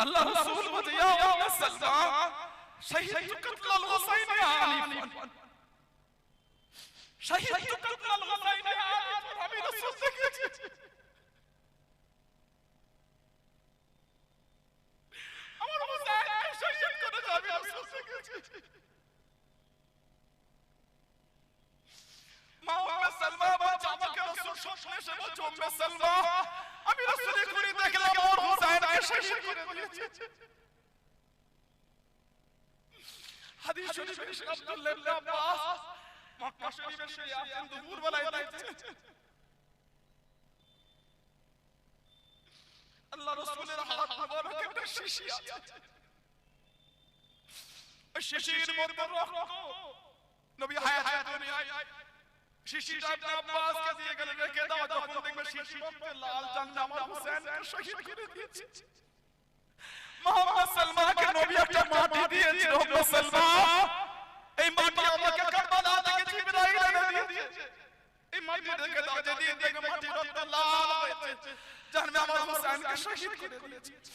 আল্লাহ রাসূল বলে ইয়া উম্মে সালমা শাহিদতু কতলাল হুসাইন আলিফান শাহিদতু কতলাল হুসাইন আলিফান আমি রাসূল দেখেছি আমার হুসাইন শহীদ করে যাবে আমি রাসূল দেখেছি মা উম্মে সালমা বলছে আমাকে রাসূল স্বপ্নে এসে বলছে উম্মে সালমা আমি রাসূলের ঘুরে দেখলাম আমার হুসাইনকে শহীদ করে দিয়েছে হাদিস শরীফে শেখ আব্দুল্লাহ ইবনে আব্বাস মক্কা শরীফে শুয়ে আছেন দুপুর বেলায় দেখছে আল্লাহ রাসূলের হাত মোবারকে একটা শিশি আছে ওই শিশির মধ্যে রক্ত নবী হায়াত দুনিয়ায় শিশিটা ইবনে আব্বাসকে দিয়ে গেলেন রেখে দাও যখন দেখবে শিশি রক্তে লাল জান্নাত আমার হুসাইনকে শহীদ করে দিয়েছে মুহাম্মদ সালমাকে নবী একটা মাটি দিয়েছিল উম্মে সালমা এই মাটি আমাকে কারবালা থেকে জিবরাইল এনে দিয়েছে এই মাটি রেখে দাও যেদিন দেখবে মাটি রক্ত লাল হয়েছে জানবে আমার হুসাইনকে শহীদ করে দিয়েছে